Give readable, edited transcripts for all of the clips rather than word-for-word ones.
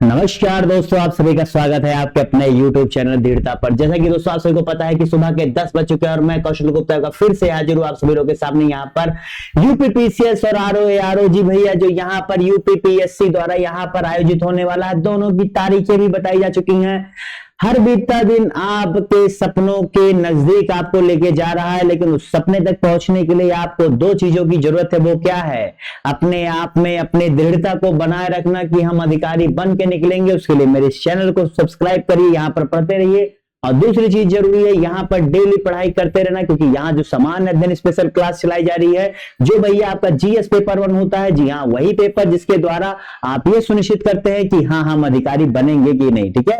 नमस्कार दोस्तों, आप सभी का स्वागत है आपके अपने YouTube चैनल दृढ़ता पर। जैसा कि दोस्तों आप सभी को पता है कि सुबह के 10 बज चुके हैं और मैं कौशल गुप्ता का फिर से हाजिर हूं आप सभी लोगों के सामने यहाँ पर यूपीपीसीएस और आरओ जी भैया, जो यहाँ पर यूपीपीएससी द्वारा यहाँ पर आयोजित होने वाला है, दोनों की तारीखें भी बताई जा चुकी हैं। हर बीतता दिन आपके सपनों के नजदीक आपको लेके जा रहा है, लेकिन उस सपने तक पहुंचने के लिए आपको दो चीजों की जरूरत है। वो क्या है? अपने आप में अपनी दृढ़ता को बनाए रखना कि हम अधिकारी बन के निकलेंगे। उसके लिए मेरे इस चैनल को सब्सक्राइब करिए, यहाँ पर पढ़ते रहिए। और दूसरी चीज जरूरी है, यहाँ पर डेली पढ़ाई करते रहना, क्योंकि यहाँ जो सामान्य अध्ययन स्पेशल क्लास चलाई जा रही है, जो भैया आपका जीएस पेपर 1 होता है, जी हाँ वही पेपर जिसके द्वारा आप ये सुनिश्चित करते हैं कि हाँ हम अधिकारी बनेंगे कि नहीं। ठीक है,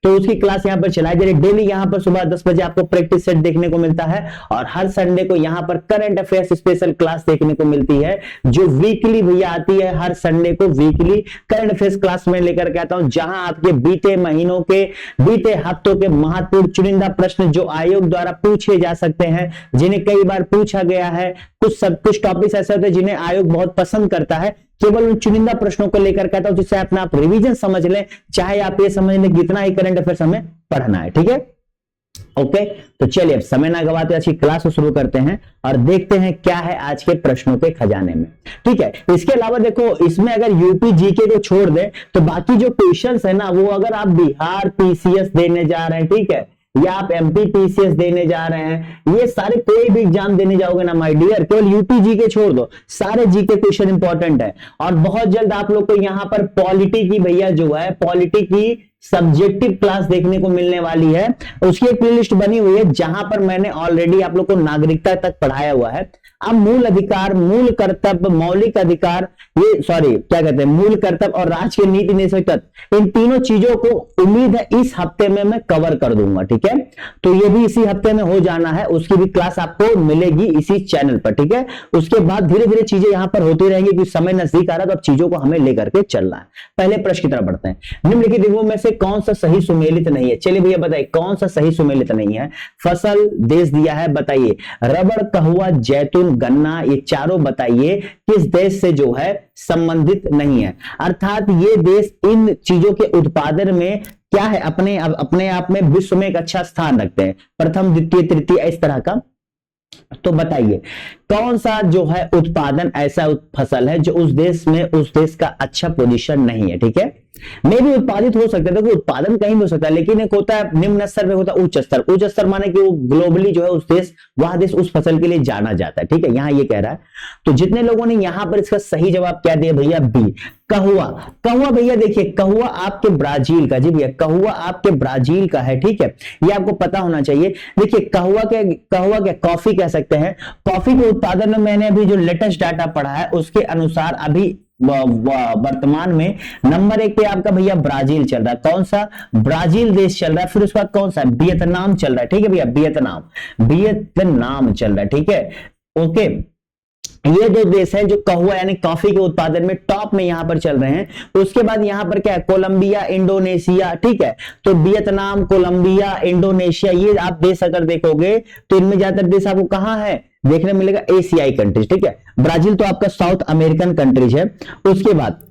तो उसकी क्लास यहाँ पर चलाई जा रही है। डेली यहाँ पर सुबह 10 बजे आपको प्रैक्टिस सेट देखने को मिलता है और हर संडे को यहाँ पर करंट अफेयर्स स्पेशल क्लास देखने को मिलती है, जो वीकली भैया आती है। हर संडे को वीकली करंट अफेयर्स क्लास में लेकर के आता हूं, जहां आपके बीते महीनों के, बीते हफ्तों के महत्वपूर्ण चुनिंदा प्रश्न जो आयोग द्वारा पूछे जा सकते हैं, जिन्हें कई बार पूछा गया है। कुछ टॉपिक्स ऐसे होते हैं जिन्हें आयोग बहुत पसंद करता है, केवल उन चुनिंदा प्रश्नों को लेकर कहता हूं, जिससे अपना आप रिवीजन समझ लें, चाहे आप ये समझ लें कितना ही करंट अफेयर्स हमें पढ़ना है। ठीक है, ओके, तो चलिए अब समय ना गवाते आज की क्लास को शुरू करते हैं और देखते हैं क्या है आज के प्रश्नों के खजाने में। ठीक है, इसके अलावा देखो, इसमें अगर यूपी जीके को छोड़ दें तो बाकी जो क्वेश्चंस है ना, वो अगर आप बिहार पीसीएस देने जा रहे हैं, ठीक है, या आप एमपी पीसीएस देने जा रहे हैं, ये सारे कोई भी एग्जाम देने जाओगे ना माय डियर, केवल यूपी जीके छोड़ दो, सारे जीके क्वेश्चन इंपॉर्टेंट है। और बहुत जल्द आप लोग को यहाँ पर पॉलिटी की भैया जो है, पॉलिटी की सब्जेक्टिव क्लास देखने को मिलने वाली है। उसकी एक प्लेलिस्ट बनी हुई है जहां पर मैंने ऑलरेडी आप लोग को नागरिकता तक पढ़ाया हुआ है। अब मूल अधिकार, मूल कर्तव्य, मौलिक अधिकार, ये क्या कहते हैं, मूल कर्तव्य और राज्य के नीति निदेशक तत्व, इन तीनों चीजों को उम्मीद है इस हफ्ते में मैं कवर कर दूंगा। ठीक है, तो ये भी इसी हफ्ते में हो जाना है, उसकी भी क्लास आपको मिलेगी इसी चैनल पर। ठीक है, उसके बाद धीरे धीरे चीजें यहां पर होती रहेंगी, क्योंकि समय नजदीक आ रहा है, तो अब चीजों को हमें लेकर के चलना है। पहले प्रश्न की तरफ बढ़ते हैं। निम्नलिखित दिनों में से कौन सा सही सुमेलित नहीं है? चलिए भैया बताइए कौन सा सही सुमेलित नहीं है। फसल, देश दिया है, बताइए। रबड़, कहवा, जैतून, गन्ना, ये चारों बताइए किस देश से जो है संबंधित नहीं है। अर्थात ये देश इन चीजों के उत्पादन में क्या है, अपने आप में विश्व में एक अच्छा स्थान रखते हैं, प्रथम, द्वितीय, तृतीय, इस तरह का। तो बताइए कौन सा जो है उत्पादन ऐसा फसल है जो उस देश का अच्छा पोजीशन नहीं है। ठीक है, में भी उत्पादित हो सकता है, देखो उत्पादन कहीं भी हो सकता है, लेकिन एक होता है निम्न स्तर पे, होता है उच्च स्तर। उच्च स्तर माने कि वो ग्लोबली जो है वह देश उस फसल के लिए जाना जाता है। ठीक है, यहां ये कह रहा है। तो जितने लोगों ने यहां पर इसका सही जवाब क्या दिया भैया? बी, कहवा। कहवा भैया देखिए, कहवा आपके ब्राजील का, जी भैया कहवा आपके ब्राजील का है। ठीक है, ये आपको पता होना चाहिए। देखिए कहवा क्या कॉफी कह सकते हैं। कॉफी के उत्पादन में मैंने अभी जो लेटेस्ट डाटा पढ़ा है उसके अनुसार अभी वर्तमान में नंबर 1 पे आपका भैया ब्राजील चल रहा है। कौन सा? ब्राजील देश चल रहा है। फिर उसके बाद कौन सा? वियतनाम चल रहा है। ठीक है भैया, वियतनाम चल रहा है। ठीक है, ओके, ये दो देश हैं जो कहवा यानी कॉफी के उत्पादन में टॉप में यहां पर चल रहे हैं। उसके बाद यहां पर क्या है? Colombia, Indonesia. ठीक है, तो वियतनाम, कोलंबिया, इंडोनेशिया, ये आप देश अगर देखोगे तो इनमें ज्यादातर देश आपको कहां है देखने मिलेगा? एशियाई कंट्रीज। ठीक है, ब्राजील तो आपका साउथ अमेरिकन कंट्रीज है। उसके बाद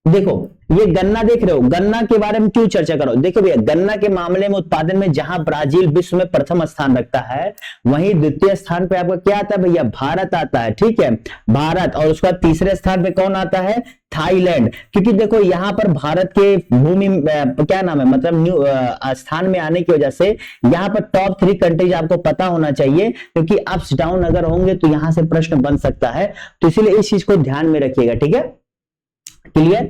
देखो ये गन्ना देख रहे हो, गन्ना के बारे में क्यों चर्चा करो? देखो भैया, गन्ना के मामले में उत्पादन में जहां ब्राजील विश्व में प्रथम स्थान रखता है, वहीं द्वितीय स्थान पे आपका क्या आता है भैया? भारत आता है। ठीक है, भारत। और उसके बाद तीसरे स्थान पे कौन आता है? थाईलैंड। क्योंकि देखो यहां पर भारत के भूमि क्या नाम है, मतलब स्थान में आने की वजह से यहां पर टॉप 3 कंट्रीज आपको पता होना चाहिए, क्योंकि अप्स डाउन अगर होंगे तो यहां से प्रश्न बन सकता है। तो इसलिए इस चीज को ध्यान में रखिएगा। ठीक है, क्लियर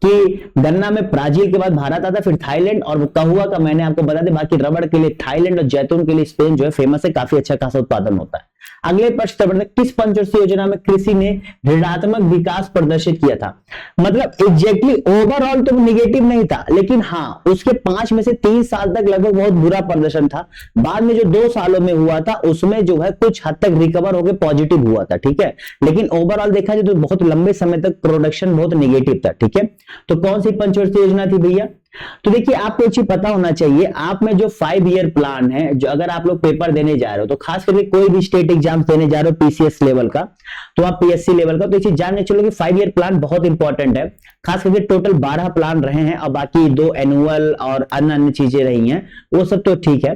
कि गन्ना में ब्राजील के बाद भारत आता है, फिर थाईलैंड, और कहवा का मैंने आपको बता दें। बाकी रबड़ के लिए थाईलैंड और जैतून के लिए स्पेन जो है फेमस है, काफी अच्छा खासा उत्पादन होता है। अगले प्रश्न, किस पंचवर्षीय योजना में कृषि ने ऋणात्मक विकास प्रदर्शित किया था? मतलब एग्जैक्टली ओवरऑल तो निगेटिव नहीं था, लेकिन हाँ उसके 5 में से 3 साल तक लगभग बहुत बुरा प्रदर्शन था। बाद में जो 2 सालों में हुआ था उसमें जो है कुछ हद तक रिकवर होकर पॉजिटिव हुआ था। ठीक है, लेकिन ओवरऑल देखा जाए तो बहुत लंबे समय तक प्रोडक्शन बहुत निगेटिव था। ठीक है, तो कौन सी पंचवर्षीय योजना थी भैया? तो देखिए आपको एक चीज पता होना चाहिए, आप में जो 5 ईयर प्लान है, जो अगर आप लोग पेपर देने जा रहे हो, तो खास करके कोई भी स्टेट एग्जाम देने जा रहे हो पीसीएस लेवल का, तो आप पीएससी लेवल का, तो ये चीज जानने चलो कि 5 ईयर प्लान बहुत इंपॉर्टेंट है। खास करके टोटल 12 प्लान रहे हैं और बाकी 2 एनुअल और अन्य अन्य चीजें रही हैं, वो सब तो ठीक है।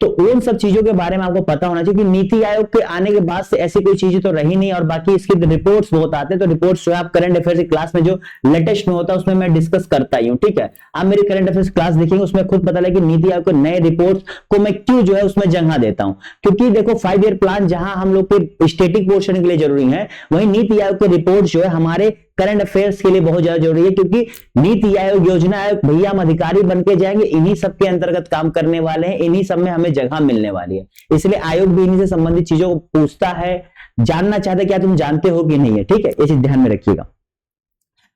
तो उन सब चीजों के बारे में आपको पता होना चाहिए कि नीति आयोग के आने के बाद से ऐसी कोई चीजें तो रही नहीं, और बाकी इसकी रिपोर्ट्स बहुत आते हैं, तो रिपोर्ट्स जो है आप करंट अफेयर्स की क्लास में जो लेटेस्ट में होता है उसमें मैं डिस्कस करता ही हूं, ठीक है। आप मेरी करंट अफेयर्स क्लास देखेंगे, उसमें खुद पता लगे कि नीति आयोग के नए रिपोर्ट्स को मैं क्यों जो है उसमें जगह देता हूं, क्योंकि देखो 5 ईयर प्लान जहां हम लोग के स्टेटिक पोर्शन के लिए जरूरी है, वहीं नीति आयोग के रिपोर्ट जो है हमारे करंट अफेयर्स के लिए बहुत ज्यादा जरूरी है, क्योंकि नीति आयोग, योजना आयोग, भैया हम अधिकारी बन के जाएंगे, इन्हीं सब के अंतर्गत काम करने वाले हैं, इन्हीं सब में हमें जगह मिलने वाली है। इसलिए आयोग भी इन्हीं से संबंधित चीजों को पूछता है, जानना चाहता है क्या तुम जानते हो कि नहीं है, ठीक है, ये चीज ध्यान में रखिएगा।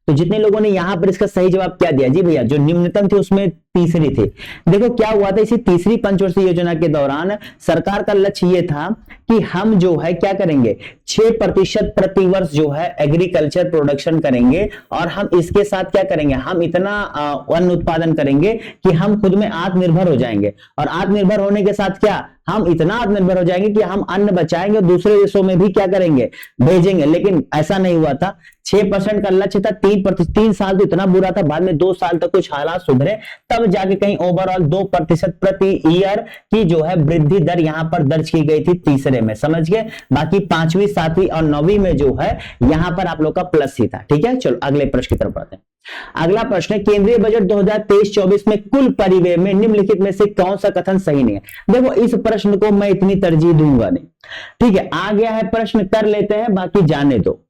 तो जितने लोगों ने यहां पर इसका सही जवाब क्या दिया जी भैया, जो निम्नतम थे उसमें तीसरी थी। देखो क्या हुआ था, इसी तीसरी पंचवर्षीय योजना के दौरान सरकार का लक्ष्य ये था कि हम जो है क्या करेंगे, 6% प्रतिवर्ष जो है एग्रीकल्चर प्रोडक्शन करेंगे, और हम इसके साथ क्या करेंगे, हम इतना अन्न उत्पादन करेंगे कि हम खुद में आत्मनिर्भर हो जाएंगे, और आत्मनिर्भर होने के साथ क्या, हम इतना आत्मनिर्भर हो जाएंगे कि हम अन्न बचाएंगे और दूसरे देशों में भी क्या करेंगे, भेजेंगे। लेकिन ऐसा नहीं हुआ था, 6% का लक्ष्य था, 3 साल तो इतना बुरा था, बाद में 2 साल तक कुछ हालात सुधरे, तब जाके कहीं ओवरऑल 2% प्रति ईयर की जो है वृद्धि दर यहां पर दर्ज की गई थी तीसरे में, समझ गए। बाकी 5वीं 7वीं और 9वीं में जो है यहां पर आप लोग का प्लस ही था, ठीक है। चलो अगले प्रश्न की तरफ बढ़ते हैं। अगला प्रश्न है, केंद्रीय बजट 2023-24 में कुल परिव्यय में निम्नलिखित में से कौन सा कथन सही नहीं है। देखो इस प्रश्न को मैं इतनी तरजीह दूंगा नहीं, ठीक है। आ गया है प्रश्न, कर लेते हैं, बाकी जाने दो।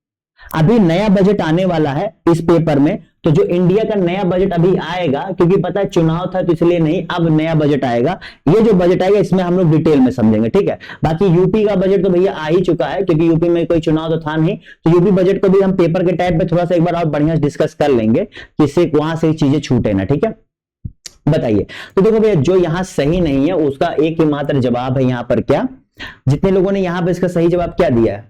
अभी नया बजट आने वाला है इस पेपर में, तो जो इंडिया का नया बजट अभी आएगा, क्योंकि पता है चुनाव था तो इसलिए नहीं, अब नया बजट आएगा, ये जो बजट आएगा इसमें हम लोग डिटेल में समझेंगे, ठीक है। बाकी यूपी का बजट तो भैया आ ही चुका है, क्योंकि यूपी में कोई चुनाव तो था नहीं, तो यूपी बजट को भी हम पेपर के टाइप पे थोड़ा सा एक बार और बढ़िया डिस्कस कर लेंगे, जिससे वहां से चीजें छूटे ना, ठीक है। बताइए, तो देखो भैया जो यहां सही नहीं है उसका एक ही मात्र जवाब है यहाँ पर, क्या, जितने लोगों ने यहां पर इसका सही जवाब क्या दिया है,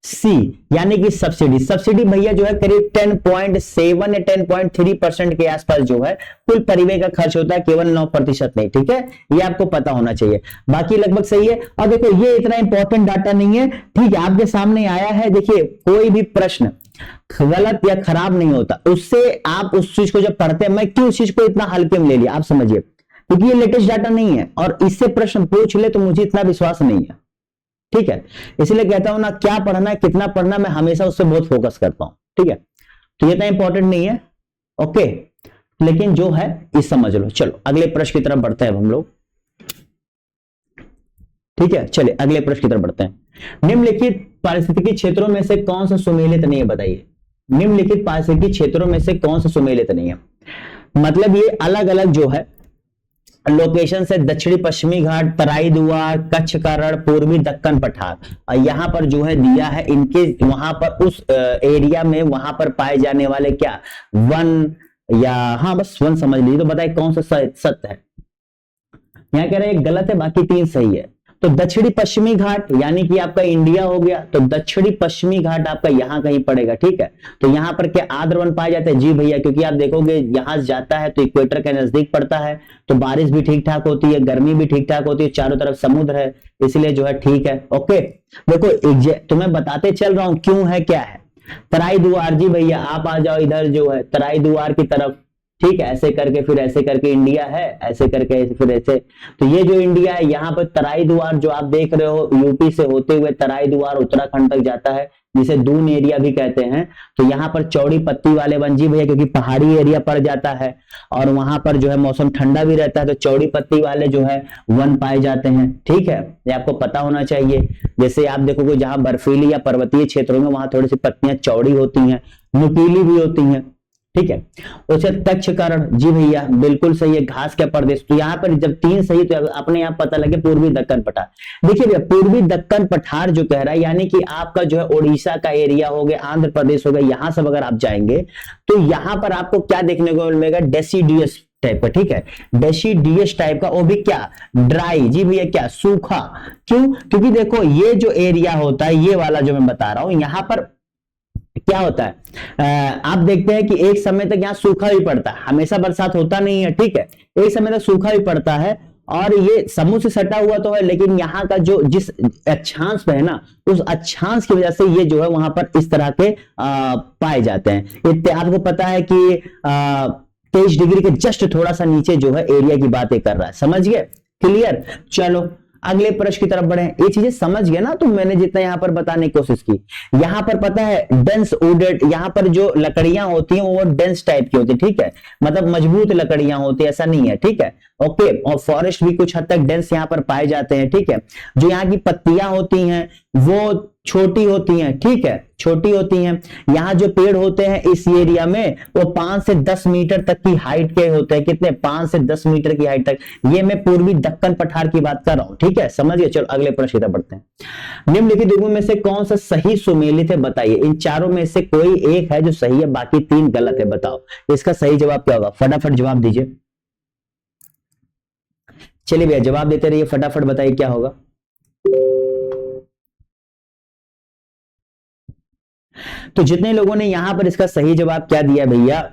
सी, यानी कि सब्सिडी। सब्सिडी भैया जो है करीब 10.7 या 10.3% के आसपास जो है कुल परिव्यय का खर्च होता है, केवल 9% नहीं, ठीक है, ये आपको पता होना चाहिए। बाकी लगभग सही है। और देखो ये इतना इंपॉर्टेंट डाटा नहीं है, ठीक है, आपके सामने आया है। देखिए कोई भी प्रश्न गलत या खराब नहीं होता, उससे आप उस चीज को जब पढ़ते हैं, मैं क्यों उस चीज को इतना हल्के में ले लिया, आप समझिए, क्योंकि ये लेटेस्ट डाटा नहीं है, और इससे प्रश्न पूछ ले तो मुझे इतना विश्वास नहीं है, ठीक है। इसलिए कहता हूं ना, क्या पढ़ना है कितना पढ़ना, मैं हमेशा उससे बहुत फोकस करता हूं, ठीक है। तो ये इतना इंपॉर्टेंट नहीं है, ओके, लेकिन जो है इस समझ लो। चलो अगले प्रश्न की तरफ बढ़ते हैं हम लोग, ठीक है। चलिए अगले प्रश्न की तरफ बढ़ते हैं। निम्नलिखित पारिस्थितिकी क्षेत्रों में से कौन सा सुमेलित नहीं है, बताइए। निम्नलिखित पारिस्थितिकी क्षेत्रों में से कौन सा सुमेलित नहीं है, मतलब ये अलग अलग जो है लोकेशन से दक्षिणी पश्चिमी घाट, तराई दुआर, कच्छ का रण, पूर्वी दक्कन पठार, और यहां पर जो है दिया है इनके वहां पर उस एरिया में वहां पर पाए जाने वाले क्या वन, या हाँ बस वन समझ लीजिए। तो बताइए कौन सा सत्य है। यहाँ कह रहे हैं गलत है, बाकी 3 सही है। तो दक्षिणी पश्चिमी घाट यानी कि आपका इंडिया हो गया, तो दक्षिणी पश्चिमी घाट आपका यहां कहीं पड़ेगा, ठीक है। तो यहां पर क्या आर्द्र वन पाए जाते हैं, जी भैया, क्योंकि आप देखोगे यहां जाता है तो इक्वेटर के नजदीक पड़ता है, तो बारिश भी ठीक ठाक होती है, गर्मी भी ठीक ठाक होती है, चारों तरफ समुद्र है, इसलिए जो है ठीक है, ओके। देखो तुम्हें बताते चल रहा हूं क्यों है क्या है। तराई दुआर, जी भैया आप आ जाओ इधर जो है तराई दुआर की तरफ, ठीक है, ऐसे करके फिर ऐसे करके इंडिया है, ऐसे करके फिर ऐसे। तो ये जो इंडिया है यहाँ पर तराई दुआर जो आप देख रहे हो, यूपी से होते हुए तराई दुआर उत्तराखंड तक जाता है, जिसे दून एरिया भी कहते हैं। तो यहाँ पर चौड़ी पत्ती वाले वन, जी भैया, क्योंकि पहाड़ी एरिया पड़ जाता है और वहां पर जो है मौसम ठंडा भी रहता है, तो चौड़ी पत्ती वाले जो है वन पाए जाते हैं, ठीक है, ये आपको पता होना चाहिए। जैसे आप देखोगे जहां बर्फीली या पर्वतीय क्षेत्रों में वहां थोड़ी सी पत्तियां चौड़ी होती हैं, नुकीली भी होती हैं, ठीक है। उसे कच्छ का रण, जी भैया बिल्कुल सही है, घास का प्रदेश। तो यहाँ पर जब 3 सही तो अपने आप पता लगे पूर्वी दक्कन पठार। देखिए भैया पूर्वी दक्कन पठार जो कह रहा है, यानी कि आपका जो है उड़ीसा का एरिया हो गया, आंध्र प्रदेश हो गया, यहां सब अगर आप जाएंगे तो यहां पर आपको क्या देखने को मिलेगा, डेसिडियस टाइप का, ठीक है, डेसिडियस टाइप का, वो भी क्या ड्राई, जी भैया क्या सूखा। क्यों, क्योंकि देखो ये जो एरिया होता है, ये वाला जो मैं बता रहा हूं, यहां पर क्या होता है, आप देखते हैं कि एक समय तक यहाँ सूखा भी पड़ता है, हमेशा बरसात होता नहीं है, ठीक है, एक समय तक सूखा भी पड़ता है। और ये समुद्र से सटा हुआ तो है, लेकिन यहाँ का जो जिस अक्षांश पे है ना, उस अक्षांश की वजह से ये जो है वहां पर इस तरह के पाए जाते हैं। आपको पता है कि 23 डिग्री के जस्ट थोड़ा सा नीचे जो है एरिया की बातें कर रहा है, समझ गए, क्लियर। चलो अगले प्रश्न की तरफ बढ़े। ये चीजें समझ गए ना, तो मैंने जितना यहाँ पर बताने की कोशिश की। यहाँ पर पता है डेंस वुडेड, यहाँ पर जो लकड़ियां होती हैं वो डेंस टाइप की होती है, ठीक है, मतलब मजबूत लकड़ियां होती है, ऐसा नहीं है, ठीक है, ओके। और फॉरेस्ट भी कुछ हद तक डेंस यहाँ पर पाए जाते हैं, ठीक है। जो यहाँ की पत्तियां होती हैं वो छोटी होती हैं, ठीक है, छोटी होती हैं। यहाँ जो पेड़ होते हैं इस एरिया में वो 5 से 10 मीटर तक की हाइट के होते हैं, कितने, 5 से 10 मीटर की हाइट तक। ये मैं पूर्वी दक्कन पठार की बात कर रहा हूं, ठीक है, समझ गए। चलो अगले प्रश्न की तरफ बढ़ते हैं। निम्नलिखित युग्मों में से कौन सा सही सुमेलित है, बताइए। इन चारों में से कोई एक है जो सही है, बाकी 3 गलत है, बताओ इसका सही जवाब क्या होगा, फटाफट जवाब दीजिए। चलिए भैया जवाब देते रहिए, फटाफट बताइए क्या होगा। तो जितने लोगों ने यहां पर इसका सही जवाब क्या दिया भैया,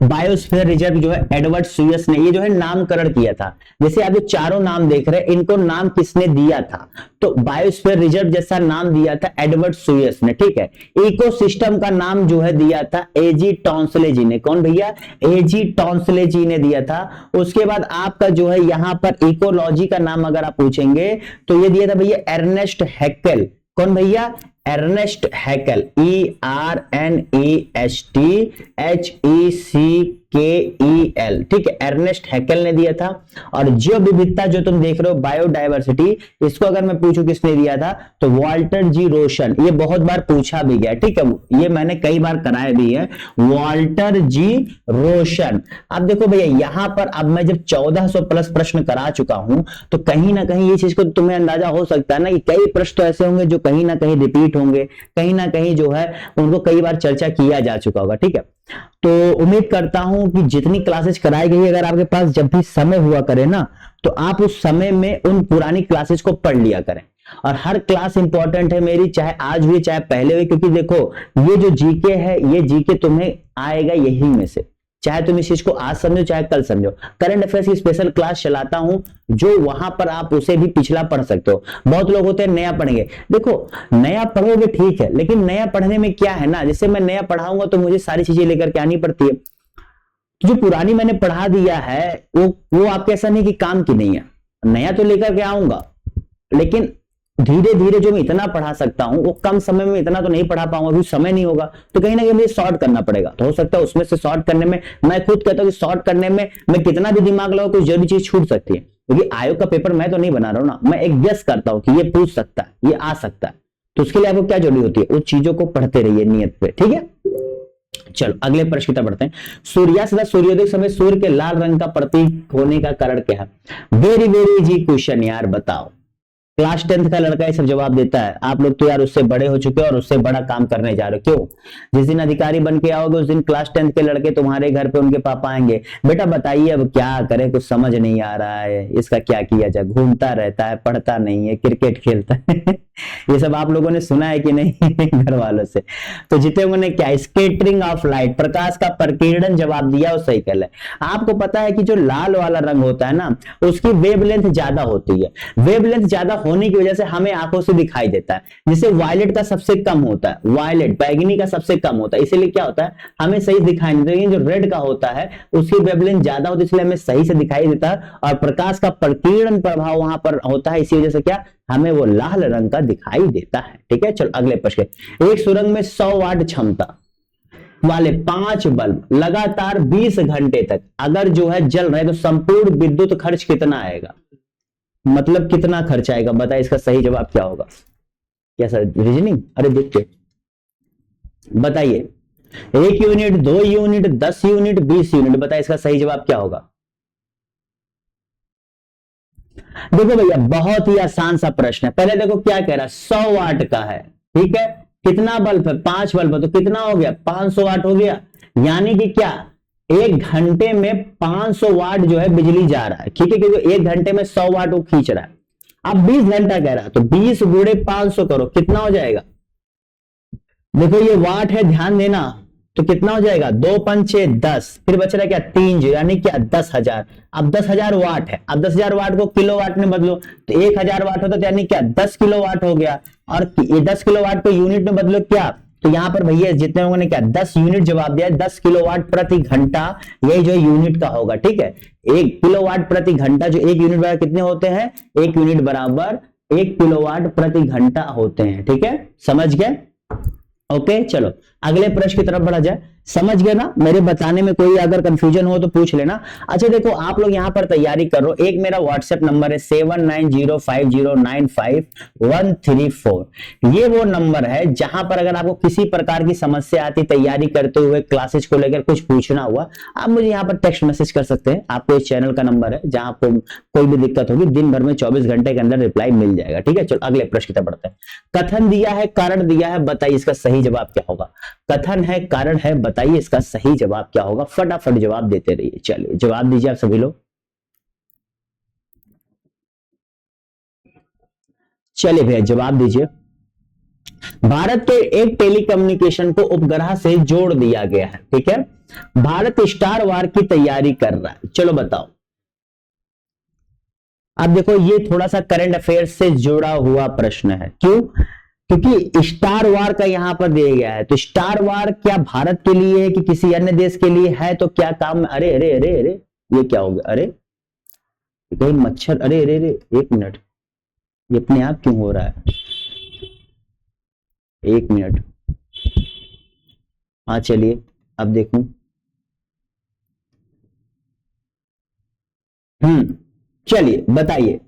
बायोस्फीयर रिजर्व जो है एडवर्ड सुयस ने ये जो है नामकरण किया था। जैसे आप जो चारों नाम देख रहे हैं इनको नाम किसने दिया था, तो बायोस्फीयर रिजर्व जैसा नाम दिया था एडवर्ड सुयस ने, ठीक है। इकोसिस्टम का नाम जो है दिया था एजी टॉन्सले जी ने, कौन भैया, एजी टॉन्सले जी ने दिया था। उसके बाद आपका जो है यहां पर इकोलॉजी का नाम अगर आप पूछेंगे तो ये दिया था भैया एर्नेस्ट हैकेल, कौन भैया, एर्नेस्ट हैकेल, ERNESTHECKEL, ठीक है, एर्नेस्ट हैकेल ने दिया था। और जैव विविधता जो तुम देख रहे हो बायोडाइवर्सिटी, इसको अगर मैं पूछूं किसने दिया था, तो वाल्टर जी रोशन। ये बहुत बार पूछा भी गया, ठीक है, ये मैंने कई बार कराया भी है, वाल्टर जी रोशन। अब देखो भैया यहां पर अब मैं जब 1400 प्लस प्रश्न करा चुका हूं तो कहीं ना कहीं ये चीज को तुम्हें अंदाजा हो सकता है ना कि कई प्रश्न तो ऐसे होंगे जो कहीं ना कहीं रिपीट होंगे, कहीं ना कहीं जो है उनको कई बार चर्चा किया जा चुका होगा, ठीक है। तो उम्मीद करता हूं कि जितनी क्लासेस कराई गई अगर आपके पास जब भी समय हुआ करे ना तो आप उस समय में उन पुरानी क्लासेस को पढ़ लिया करें। और हर क्लास इंपॉर्टेंट है मेरी, चाहे आज हुई चाहे पहले हुई, क्योंकि देखो ये जो जीके है ये जीके तुम्हें आएगा यही में से, चाहे तुम इस चीज को आज समझो चाहे कल समझो। करंट अफेयर्स की स्पेशल क्लास चलाता हूं जो वहां पर आप उसे भी पिछला पढ़ सकते हो। बहुत लोग होते हैं नया पढ़ेंगे, देखो नया पढ़ोगे ठीक है, लेकिन नया पढ़ने में क्या है ना, जैसे मैं नया पढ़ाऊंगा तो मुझे सारी चीजें लेकर के आनी पड़ती है। तो जो पुरानी मैंने पढ़ा दिया है वो आपके ऐसा नहीं कि काम की नहीं है, नया तो लेकर के आऊंगा, लेकिन धीरे धीरे जो मैं इतना पढ़ा सकता हूं वो कम समय में इतना तो नहीं पढ़ा पाऊंगा क्योंकि समय नहीं होगा, तो कहीं ना कहीं मुझे शॉर्ट करना पड़ेगा। तो हो सकता है उसमें से शॉर्ट करने में, मैं खुद कहता हूं कि शॉर्ट करने में मैं कितना भी दिमाग लगाऊं कुछ जरूरी चीज छूट सकती है, क्योंकि आयोग का पेपर मैं तो नहीं बना रहा हूं ना, मैं एक गेस करता हूं कि ये पूछ सकता है, ये आ सकता है। तो उसके लिए आपको क्या जरूरी होती है, उस चीजों को पढ़ते रहिए नियत पे, ठीक है। चलो अगले प्रश्न की तरफ बढ़ते हैं। सूर्यास्त तथा सूर्योदय समय सूर्य के लाल रंग का प्रतीक होने का कारण क्या है। वेरी वेरी जी क्वेश्चन यार, बताओ। क्लास 10th का लड़का ये सब जवाब देता है, आप लोग तो यार उससे बड़े हो चुके हो और उससे बड़ा काम करने जा रहे हो। क्यों, जिस दिन अधिकारी बन के आओगे उस दिन क्लास 10th के लड़के तुम्हारे घर पे उनके पापा आएंगे, बेटा बताइए अब क्या करें, कुछ समझ नहीं आ रहा है, इसका क्या किया जाए, घूमता रहता है, पढ़ता नहीं है, क्रिकेट खेलता है ये सब आप लोगों ने सुना है कि नहीं घर वालों से। तो जितने लोगों ने क्या स्कैटरिंग ऑफ लाइट, प्रकाश का प्रकीर्णन जवाब दिया वो सही कहला है। आपको पता है कि जो लाल वाला रंग होता है ना उसकी वेवलेंथ ज्यादा होती है, वेवलेंथ ज्यादा होने की वजह से हमें आंखों से दिखाई देता है, जिसे वायलेट का सबसे कम होता है, वायलेट बैगनी का सबसे कम होता है, इसीलिए क्या होता है हमें सही दिखाई नहीं देता। जो रेड का होता है उसकी वेवलेंथ ज्यादा होती है इसलिए हमें सही से दिखाई देता है, और प्रकाश का प्रकीर्णन प्रभाव वहां पर होता है, इसी वजह से क्या हमें वो लाल रंग का दिखाई देता है, ठीक है। चलो अगले प्रश्न, एक सुरंग में 100 वाट क्षमता वाले 5 बल्ब लगातार 20 घंटे तक अगर जो है जल रहे तो संपूर्ण विद्युत खर्च कितना आएगा, मतलब कितना खर्च आएगा, बताइए इसका सही जवाब क्या होगा। क्या सर रीजनिंग, अरे देखिए बताइए, 1 यूनिट, 2 यूनिट, 10 यूनिट, 20 यूनिट, बताइए इसका सही जवाब क्या होगा। देखो भैया बहुत ही आसान सा प्रश्न है, पहले देखो क्या कह रहा है, 100 वाट का है, ठीक है, कितना बल्ब है, 5 बल्ब है, तो कितना हो गया 500 वाट हो गया, यानी कि क्या 1 घंटे में 500 वाट जो है बिजली जा रहा है, ठीक है, क्योंकि 1 घंटे में 100 वाट वो खींच रहा है। अब 20 घंटा कह रहा है तो 20 गुणे 500 करो, कितना हो जाएगा देखो ये वाट है, ध्यान देना, तो कितना हो जाएगा, 2 5 6 10, फिर बच रहा क्या 3 जीरो, यानी क्या 10,000। अब 10,000 वाट है, अब 10,000 वाट को किलो वाट में बदलो तो 1,000 वाट होता, तो यानी क्या 10 किलो वाट हो गया। और ये 10 किलो वाट को यूनिट में बदलो क्या, तो यहां पर भैया जितने लोगों ने क्या 10 यूनिट जवाब दिया, 10 किलोवाट प्रति घंटा, यही जो यूनिट का होगा। ठीक है, 1 किलोवाट प्रति घंटा, जो 1 यूनिट बराबर कितने होते हैं, 1 यूनिट बराबर 1 किलोवाट प्रति घंटा होते हैं। ठीक है, समझ गए। ओके, चलो अगले प्रश्न की तरफ बढ़ा जाए। समझ गए ना, मेरे बताने में कोई अगर कंफ्यूजन हो तो पूछ लेना। अच्छा देखो, आप लोग यहां पर तैयारी करो, एक मेरा व्हाट्सएप नंबर है 7905095134। ये वो नंबर है जहां पर अगर आपको किसी प्रकार की समस्या आती, तैयारी करते हुए क्लासेज को लेकर कुछ पूछना हुआ, आप मुझे यहाँ पर टेक्स्ट मैसेज कर सकते हैं। आपको इस चैनल का नंबर है, जहां आपको कोई भी दिक्कत होगी दिन भर में 24 घंटे के अंदर रिप्लाई मिल जाएगा। ठीक है, चलो अगले प्रश्न की तरफ बढ़ते हैं। कथन दिया है, कारण दिया है, बताइए इसका सही जवाब क्या होगा। कथन है, कारण है, बताइए इसका सही जवाब क्या होगा। फटाफट जवाब देते रहिए। चलिए जवाब दीजिए आप सभी लोग। चलिए भैया जवाब दीजिए। भारत के एक टेलीकम्युनिकेशन को उपग्रह से जोड़ दिया गया है। ठीक है, भारत स्टार वार की तैयारी कर रहा है। चलो बताओ। अब देखो ये थोड़ा सा करंट अफेयर से जुड़ा हुआ प्रश्न है। क्यों? क्योंकि स्टार वार का यहां पर दिया गया है, तो स्टार वार क्या भारत के लिए है कि किसी अन्य देश के लिए है, तो क्या काम। अरे अरे अरे अरे, ये क्या हो गया, अरे कहीं मच्छर, अरे अरे अरे, एक मिनट, ये अपने आप क्यों हो रहा है, एक मिनट। हाँ चलिए अब देखूं। चलिए बताइए,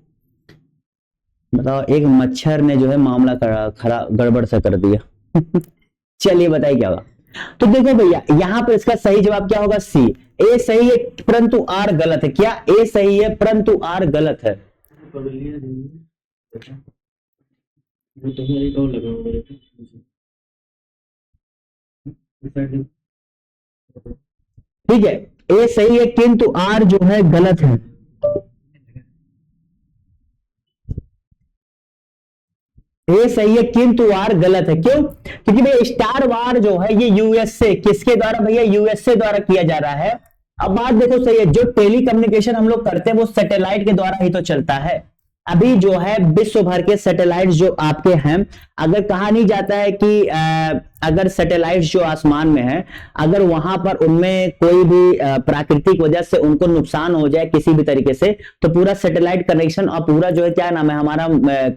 बताओ, एक मच्छर ने जो है मामला खरा गड़बड़ सा कर दिया। चलिए बताइए क्या होगा। तो देखो भैया, यहां पर इसका सही जवाब क्या होगा, सी। ए सही है परंतु आर गलत है। क्या ए सही है परंतु आर गलत है। ठीक है, ए सही है किंतु आर जो है गलत है। ये सही है किंतु वार गलत है। क्यों? क्योंकि भैया स्टार वार जो है ये यूएसए, किसके द्वारा भैया, यूएसए द्वारा किया जा रहा है। अब बात देखो सही है, जो टेली कम्युनिकेशन हम लोग करते हैं वो सैटेलाइट के द्वारा ही तो चलता है। अभी जो है विश्व भर के सैटेलाइट जो आपके हैं, अगर कहा नहीं जाता है कि अगर सैटेलाइट जो आसमान में है, अगर वहां पर उनमें कोई भी प्राकृतिक वजह से उनको नुकसान हो जाए किसी भी तरीके से, तो पूरा सैटेलाइट कनेक्शन और पूरा जो है क्या नाम है हमारा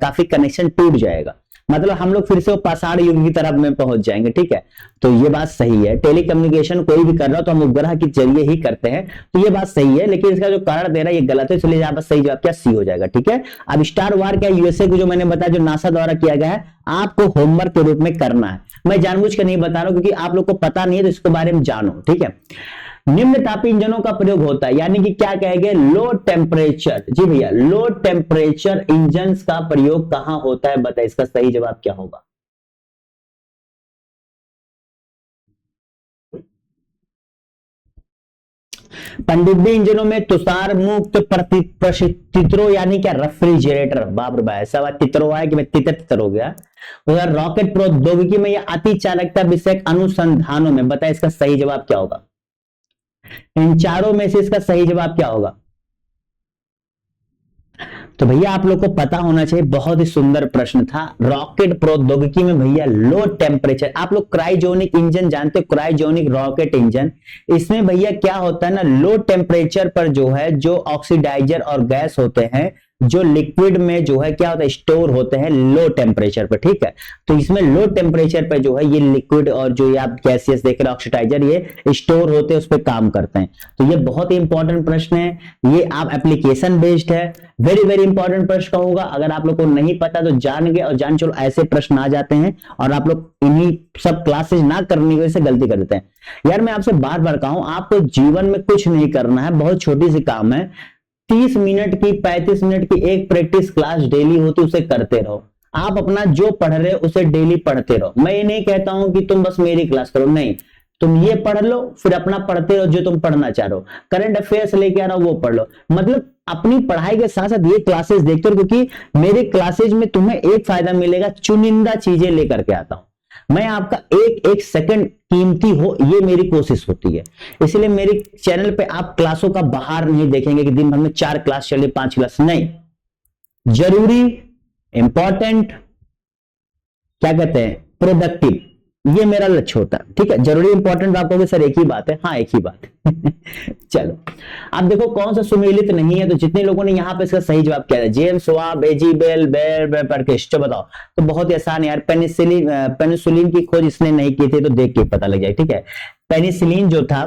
काफी कनेक्शन टूट जाएगा। मतलब हम लोग फिर से वो पाषाण युग की तरफ में पहुंच जाएंगे। ठीक है, तो ये बात सही है, टेलीकम्युनिकेशन कोई भी कर रहा हो तो हम उपग्रह के जरिए ही करते हैं, तो ये बात सही है। लेकिन इसका जो कारण दे रहा है ये गलत है, इसलिए यहाँ पर सही जवाब क्या, सी हो जाएगा। ठीक है, अब स्टार वार क्या, यूएसए को जो मैंने बताया, जो नासा द्वारा किया गया है, आपको होमवर्क के रूप में करना है। मैं जानबूझ के नहीं बता रहा हूं क्योंकि आप लोग को पता नहीं है, तो इसके बारे में जानो। ठीक है, निम्न तापीय इंजनों का प्रयोग होता है, यानी कि क्या कहेंगे, लो टेम्परेचर। जी भैया, लो टेम्परेचर इंजन का प्रयोग कहां होता है, बताइए इसका सही जवाब क्या होगा। पनडुब्बी इंजनों में तुषार मुक्त तित्रो, यानी क्या, रेफ्रिजरेटर। बाप रे बाप, ऐसा बात तित्रो है कि मैं तितर तितर हो गया। उधर रॉकेट प्रौद्योगिकी में या अति चालकता विषयक अनुसंधानों में, बताए इसका सही जवाब क्या होगा। इन चारों में से इसका सही जवाब क्या होगा। तो भैया आप लोग को पता होना चाहिए, बहुत ही सुंदर प्रश्न था। रॉकेट प्रौद्योगिकी में भैया लो टेम्परेचर, आप लोग क्रायोजेनिक इंजन जानते हो, क्रायोजेनिक रॉकेट इंजन, इसमें भैया क्या होता है ना, लो टेम्परेचर पर जो है, जो ऑक्सीडाइजर और गैस होते हैं, जो लिक्विड में जो है क्या होता है, स्टोर होते हैं लो टेम्परेचर पर। ठीक है, तो इसमें लो टेम्परेचर पर जो है ये लिक्विड और जो ये आप गैसियस देख रहे हैं ऑक्सीडाइजर, ये स्टोर होते हैं, उस पर काम करते हैं। तो ये बहुत ही इंपॉर्टेंट प्रश्न है, ये आप एप्लीकेशन बेस्ड है, वेरी वेरी इंपॉर्टेंट प्रश्न होगा। अगर आप लोग को नहीं पता तो जान गए, और जान चलो ऐसे प्रश्न आ जाते हैं और आप लोग इन्हीं सब क्लासेज ना करने की वजह से गलती कर देते हैं। यार मैं आपसे बार बार कहूं, आपको जीवन में कुछ नहीं करना है, बहुत छोटी सी काम है, 30 मिनट की 35 मिनट की एक प्रैक्टिस क्लास डेली होती, उसे करते रहो। आप अपना जो पढ़ रहे हो उसे डेली पढ़ते रहो। मैं ये नहीं कहता हूं कि तुम बस मेरी क्लास करो, नहीं, तुम ये पढ़ लो फिर अपना पढ़ते रहो, जो तुम पढ़ना चाह रहे हो, करंट अफेयर्स लेके आ रहा हो वो पढ़ लो। मतलब अपनी पढ़ाई के साथ साथ ये क्लासेस देखते रहो, क्योंकि मेरे क्लासेज में तुम्हें एक फायदा मिलेगा, चुनिंदा चीजें लेकर के आता हूं। मैं आपका एक एक सेकंड कीमती हो, ये मेरी कोशिश होती है। इसलिए मेरे चैनल पे आप क्लासों का बाहर नहीं देखेंगे कि दिन भर में 4 क्लास चले, 5 क्लास नहीं। जरूरी, इंपॉर्टेंट, क्या कहते हैं, प्रोडक्टिव, ये मेरा लक्ष्य होता है। ठीक है, जरूरी इंपॉर्टेंट आप कहोगे सर एक ही बात है, हाँ एक ही बात है। चलो अब देखो कौन सा सुमेलित नहीं है। तो जितने लोगों ने यहाँ पे इसका सही जवाब किया था, जेम्स वाब, एजीबेल, बेर, परकिश, तो बताओ। तो बहुत ही आसान यार, पेनिसिलिन की खोज इसने नहीं की थी, तो देख के पता लग जाए। ठीक है, पेनिसिलिन जो था,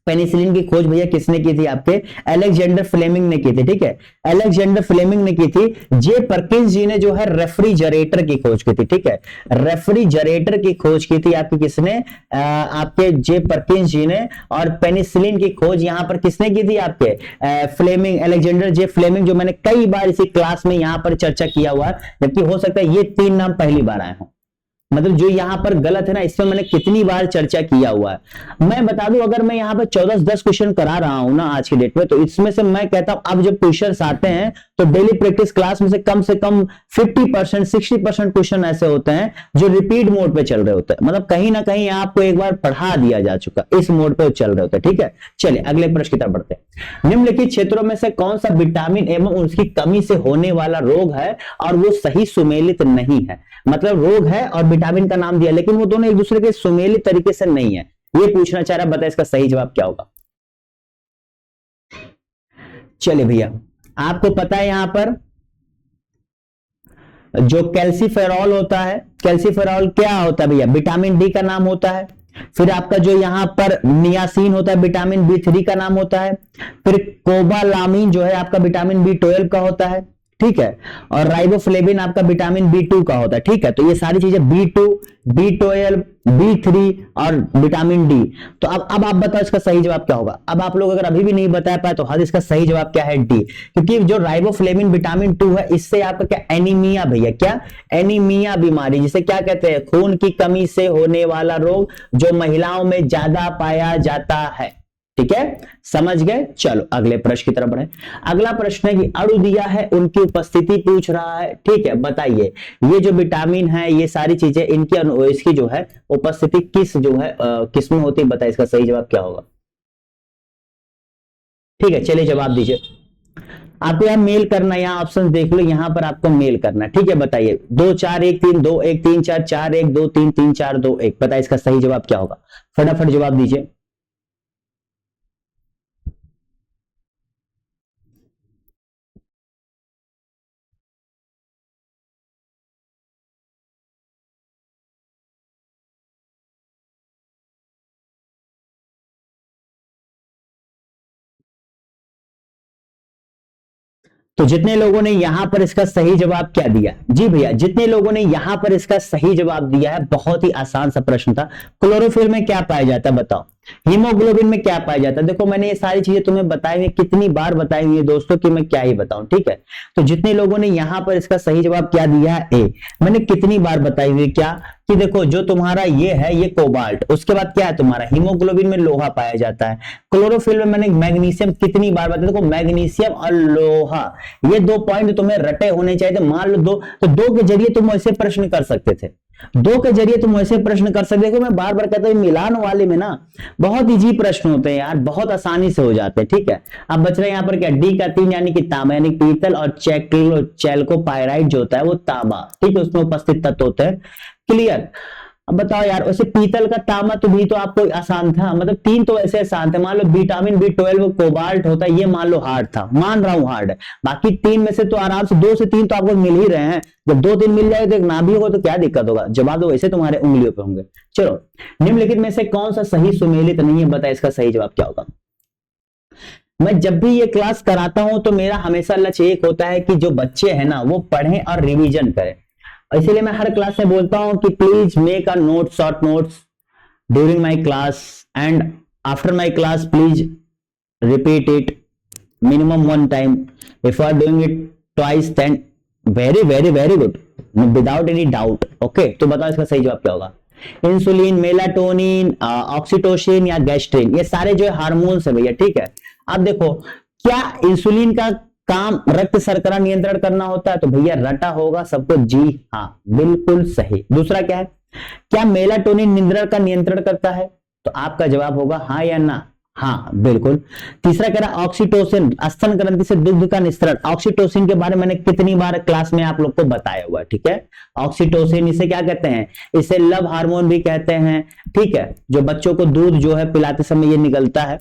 पेनिसिलिन की खोज भैया किसने की थी, आपके अलेक्जेंडर फ्लेमिंग ने की थी। ठीक है, अलेक्जेंडर फ्लेमिंग ने की थी। जे परकिंस जी ने जो है रेफ्रिजरेटर की खोज की थी। ठीक है, रेफ्रिजरेटर की खोज की थी आपकी किसने, आपके जे परकिंस जी ने। और पेनिसिलिन की खोज यहां पर किसने की थी, आपके फ्लेमिंग, अलेक्जेंडर जे फ्लेमिंग, जो मैंने कई बार इसी क्लास में यहां पर चर्चा किया हुआ है। जबकि हो सकता है ये 3 नाम पहली बार आए हों, मतलब जो यहां पर गलत है ना, इसमें मैंने कितनी बार चर्चा किया हुआ है। मैं बता दूं, अगर मैं यहां पर 14 से 10 क्वेश्चन करा रहा हूं ना आज की डेट में, तो इसमें से मैं कहता हूं अब जब क्वेश्चन आते हैं तो डेली प्रैक्टिस क्लास में से कम 50%, 60% क्वेश्चन ऐसे होते हैं जो रिपीट मोड पे चल रहे होते हैं। मतलब कहीं ना कहीं आपको एक बार पढ़ा दिया जा चुका, इस मोड पे चल रहे होते हैं। ठीक है, चलिए अगले प्रश्न की तरफ बढ़ते हैं। निम्नलिखित क्षेत्रों में से कौन सा विटामिन एवं उसकी कमी से होने वाला रोग है और वो सही सुमेलित नहीं है। मतलब रोग है और विटामिन का नाम दिया, लेकिन वो दोनों एक दूसरे के सुमेलित तरीके से नहीं है, ये पूछना चाह रहा है। बताए इसका सही जवाब क्या होगा। चलिए भैया, आपको पता है यहां पर जो कैल्सीफेरॉल होता है, कैल्सीफेरॉल क्या होता है भैया, विटामिन डी का नाम होता है। फिर आपका जो यहां पर नियासिन होता है, विटामिन B3 का नाम होता है। फिर कोबालामिन जो है आपका विटामिन B12 का होता है। ठीक है, और राइबोफ्लेविन आपका विटामिन B2 का होता है। ठीक है, तो ये सारी चीजें B2, B12, B3 और विटामिन डी। तो अब आप बताओ इसका सही जवाब क्या होगा। अब आप लोग अगर अभी भी नहीं बता पाए तो हद, इसका सही जवाब क्या है, डी। क्योंकि जो राइबोफ्लेविन विटामिन 2 है, इससे आपका क्या, एनीमिया भैया, क्या एनीमिया बीमारी, जिसे क्या कहते हैं, खून की कमी से होने वाला रोग, जो महिलाओं में ज्यादा पाया जाता है। ठीक है, समझ गए। चलो अगले प्रश्न की तरफ बढ़े। अगला प्रश्न है कि अणु दिया है, उनकी उपस्थिति पूछ रहा है। ठीक है, बताइए ये जो विटामिन है, ये सारी चीजें, इनकी इसकी जो है उपस्थिति किस जो है किस में होती है, बताइए इसका सही जवाब क्या होगा। ठीक है, चलिए जवाब दीजिए। आपको यहाँ मेल करना, यहाँ ऑप्शन देख लो, यहाँ पर आपको मेल करना। ठीक है, बताइए 2 4 1 3 2 1 3 4 4 1 2 3 3 4 2 1, बताइए इसका सही जवाब क्या होगा। फटाफट जवाब दीजिए। तो जितने लोगों ने यहां पर इसका सही जवाब क्या दिया, जी भैया, जितने लोगों ने यहां पर इसका सही जवाब दिया है, बहुत ही आसान सा प्रश्न था। क्लोरोफिल में क्या पाया जाता है, बताओ। हीमोग्लोबिन में क्या पाया जाता है। देखो मैंने ये सारी चीजें तुम्हें बताई हुई, कितनी बार बताई हुई है दोस्तों, कि मैं क्या ही बताऊं। ठीक है, तो जितने लोगों ने यहां पर इसका सही जवाब क्या दिया है, ए। मैंने कितनी बार बताई हुई, क्या, कि देखो जो तुम्हारा ये है, ये कोबाल्ट, उसके बाद क्या है तुम्हारा हीमोग्लोबिन में लोहा पाया जाता है। क्लोरोफिल में मैंने मैग्नीशियम कितनी बार बताया, देखो मैग्नीशियम और लोहा, ये 2 पॉइंट तुम्हें रटे होने चाहिए थे। मान लो 2, तो 2 के जरिए तुम ऐसे प्रश्न कर सकते थे, 2 के जरिए तुम ऐसे प्रश्न कर सकते। देखो मैं बार बार कहता हूं, मिलान वाले में ना बहुत इजी प्रश्न होते हैं यार, बहुत आसानी से हो जाते हैं। ठीक है, अब बच रहा है यहाँ पर क्या, डी का 3 यानी कि तांबा, यानी पीतल, और चैल्कोपाइराइड जो होता है वो तांबा। ठीक है, उसमें उपस्थित तत्व होते हैं। क्लियर। अब बताओ यार, वैसे पीतल का तांबा तो भी तो आपको आसान था, मतलब 3 तो ऐसे आसान थे। मान लो विटामिन B12 कोबाल्ट होता है, ये मान लो हार्ड था, मान रहा हूं हार्ड है। बाकी 3 में से तो आराम से 2 से 3 तो आपको मिल ही रहे हैं। जब 2 3 मिल जाए तो एक ना भी होगा तो क्या दिक्कत होगा, जवाब तो वैसे तुम्हारे उंगलियों पे होंगे। चलो, निम्नलिखित में से कौन सा सही सुमेलित नहीं है, बताए इसका सही जवाब क्या होगा। मैं जब भी ये क्लास कराता हूं तो मेरा हमेशा लक्ष्य एक होता है कि जो बच्चे हैं ना वो पढ़ें और रिवीजन करें। इसीलिए मैं हर क्लास में बोलता हूं कि please make a note, short notes during my class and after my class please repeat it minimum 1 time. If you are doing it twice then very very very good without any doubt. Okay, तो बताओ इसका सही जवाब क्या होगा। Insulin, melatonin, oxytocin या gastrin, ये सारे जो है हार्मोन्स है भैया। ठीक है, अब देखो क्या इंसुलिन का काम रक्त शर्करा नियंत्रण करना होता है, तो भैया रटा होगा सबको, जी हाँ बिल्कुल सही। दूसरा क्या है, क्या मेलाटोनिन निद्रा का नियंत्रण करता है? तो आपका जवाब होगा हाँ या ना। हाँ बिल्कुल। तीसरा कह रहा ऑक्सीटोसिन, स्तन ग्रंथि से दुग्ध का निस्सरण। ऑक्सीटोसिन के बारे में मैंने कितनी बार क्लास में आप लोग को बताया हुआ है, ठीक है। ऑक्सीटोसिन इसे क्या कहते हैं? इसे लव हार्मोन भी कहते हैं, ठीक है, जो बच्चों को दूध जो है पिलाते समय ये निकलता है।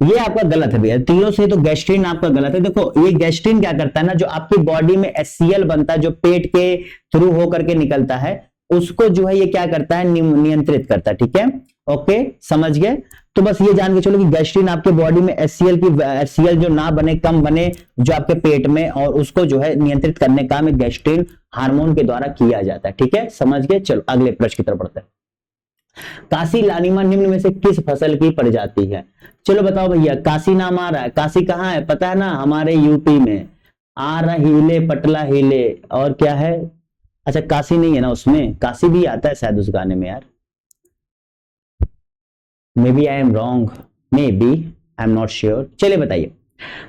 ये आपका गलत है भैया, तीनों से तो गैस्ट्रिन आपका गलत है। देखो ये गैस्ट्रिन क्या करता है ना, जो आपकी बॉडी में HCl बनता है, जो पेट के थ्रू होकर के निकलता है, उसको जो है ये क्या करता है, नियंत्रित करता है, ठीक है। ओके समझ गए। तो बस ये जान के चलो कि गैस्ट्रिन आपके बॉडी में HCl जो ना बने, कम बने जो आपके पेट में, और उसको जो है नियंत्रित करने का काम गैस्ट्रिन हार्मोन के द्वारा किया जाता है, ठीक है, समझ गए। चलो अगले प्रश्न की तरफ बढ़ते हैं। कासी लालिमा निम्न में से किस फसल की प्रजाति है? चलो बताओ भैया, काशी नाम आ रहा है, काशी कहाँ है पता है ना? हमारे यूपी में। आ रहा हिले पटला हिले, और क्या है? अच्छा काशी नहीं है ना उसमें, काशी भी आता है शायद उस गाने में यार। Maybe I am wrong, maybe I am not sure. चलिए बताइए।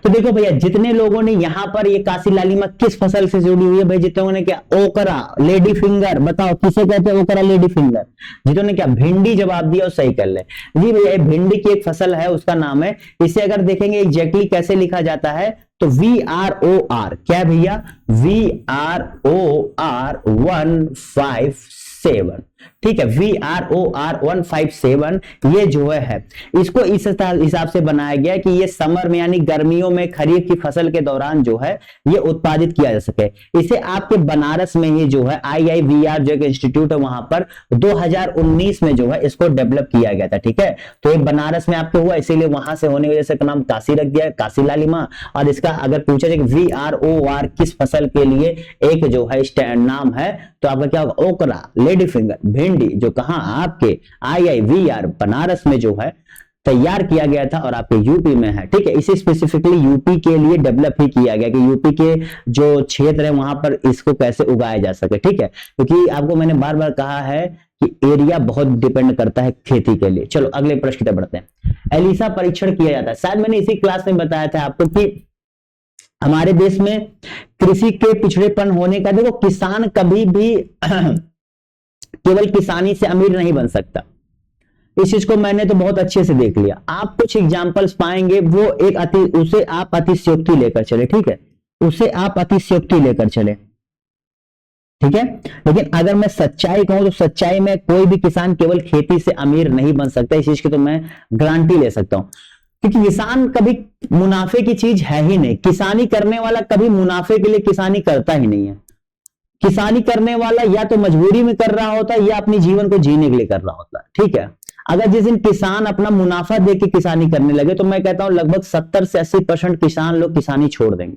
तो देखो भैया, जितने लोगों ने यहां पर ये काशी लालिमा किस फसल से जुड़ी हुई है भाई? जितने लोगों ने क्या ओकरा लेडी फिंगर, बताओ किसे कहते हैं ओकरा लेडी फिंगर? जितने ने क्या भिंडी जवाब दिया, सही कर ले जी भैया। भिंडी की एक फसल है, उसका नाम है, इसे अगर देखेंगे एग्जैक्टली कैसे लिखा जाता है तो VROR, क्या भैया? VROR157, ठीक है, VROR157 ये जो है इसको इस हिसाब से बनाया गया कि ये समर में यानी गर्मियों में खरीफ की फसल के दौरान जो है ये उत्पादित किया जा सके। इसे आपके बनारस में ही जो है IIVR जो एक इंस्टीट्यूट है वहां पर 2019 में जो है इसको डेवलप किया गया था, ठीक है। तो ये बनारस में आपको हुआ, इसीलिए वहां से होने की वजह से नाम काशी रख दिया, काशी लालिमा। और इसका अगर पूछा जाए कि VROR किस फसल के लिए एक जो है नाम है, तो आपका क्या होगा? ओकरा लेडी फिंगर भिंडी, जो कहां आपके IIVR बनारस में जो है तैयार किया गया था और आपके यूपी में है, ठीक है। इसे स्पेसिफिकली यूपी के लिए डेवलप ही किया गया कि यूपी के जो क्षेत्र है वहां पर इसको कैसे उगाया जा सके, ठीक है। क्योंकि आपको मैंने बार बार कहा है कि एरिया बहुत डिपेंड करता है खेती के लिए। चलो अगले प्रश्न की तरफ बढ़ते हैं। एलिसा परीक्षण किया जाता है, शायद मैंने इसी क्लास में बताया था आपको कि हमारे देश में कृषि के पिछड़ेपन होने का, देखो किसान कभी भी केवल किसानी से अमीर नहीं बन सकता, इस चीज को मैंने तो बहुत अच्छे से देख लिया। आप कुछ एग्जांपल्स पाएंगे, वो एक उसे आप अतिशयोक्ति लेकर चले, ठीक है, उसे आप अतिशयोक्ति लेकर चले, ठीक है। लेकिन अगर मैं सच्चाई कहूं तो सच्चाई में कोई भी किसान केवल खेती से अमीर नहीं बन सकता, इस चीज की तो मैं गारंटी ले सकता हूं। क्योंकि किसान कभी मुनाफे की चीज है ही नहीं, किसानी करने वाला कभी मुनाफे के लिए किसानी करता ही नहीं है। किसानी करने वाला या तो मजबूरी में कर रहा होता है या अपने जीवन को जीने के लिए कर रहा होता है, ठीक है। अगर जिस दिन किसान अपना मुनाफा देख के किसानी करने लगे तो मैं कहता हूं लगभग 70 से 80% किसान लोग किसानी छोड़ देंगे।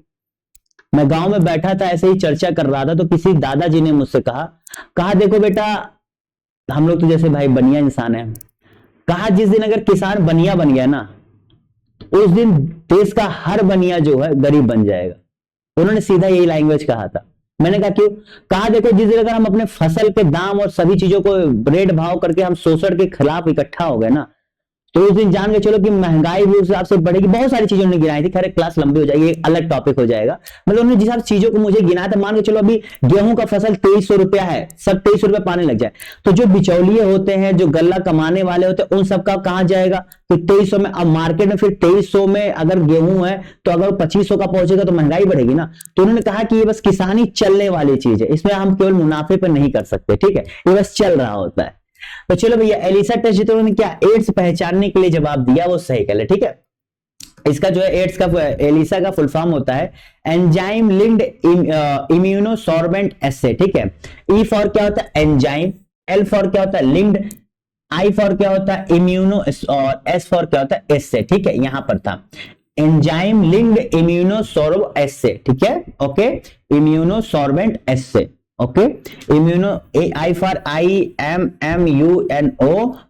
मैं गांव में बैठा था, ऐसे ही चर्चा कर रहा था, तो किसी दादाजी ने मुझसे कहा देखो बेटा, हम लोग तो जैसे भाई बनिया इंसान है, कहा जिस दिन अगर किसान बनिया बन गया ना, उस दिन देश का हर बनिया जो है गरीब बन जाएगा। उन्होंने सीधा यही लैंग्वेज कहा था। मैंने कहा क्यों? कहा देखो जिस दिन अगर हम अपने फसल के दाम और सभी चीजों को रेट भाव करके हम शोषण के खिलाफ इकट्ठा हो गए ना, तो उस दिन जान के चलो कि महंगाई भी उस हिसाब से बढ़ेगी। बहुत सारी चीजें उन्होंने गिनाई थी, खैर क्लास लंबी हो जाएगी, एक अलग टॉपिक हो जाएगा। मतलब उन्होंने जिस चीजों को मुझे गिनाया था, मान के चलो अभी गेहूं का फसल 2300 रुपया है, सब 2300 रुपया पाने लग जाए, तो जो बिचौलिए होते हैं, जो गल्ला कमाने वाले होते हैं, उन सबका कहां जाएगा? तो 2300 में, अब मार्केट में फिर 2300 में अगर गेहूं है तो अगर 2500 का पहुंचेगा तो महंगाई बढ़ेगी ना। तो उन्होंने कहा कि ये बस किसानी चलने वाली चीज है, इसमें हम केवल मुनाफे पर नहीं कर सकते, ठीक है, ये बस चल रहा होता है। तो चलो भैया, एलिसा टेस्ट जितने क्या एड्स पहचानने के लिए जवाब दिया वो सही कर ले, ठीक है। इसका जो है एड्स का एलिसा का फुल फॉर्म होता है एंजाइम लिंक्ड इम्यूनोसॉर्बेंट एसे, ठीक है। ई फॉर क्या होता है? एंजाइम। एल फॉर क्या होता है? लिंक्ड। आई फॉर क्या होता है? इम्यूनो। और एस फॉर क्या होता है? एसे, ठीक है, यहां पर था एंजाइम लिंक्ड इम्यूनोसॉर्ब एसे, ठीक है, okay, immunosorbent essay, okay. Immuno, I for IMMUNO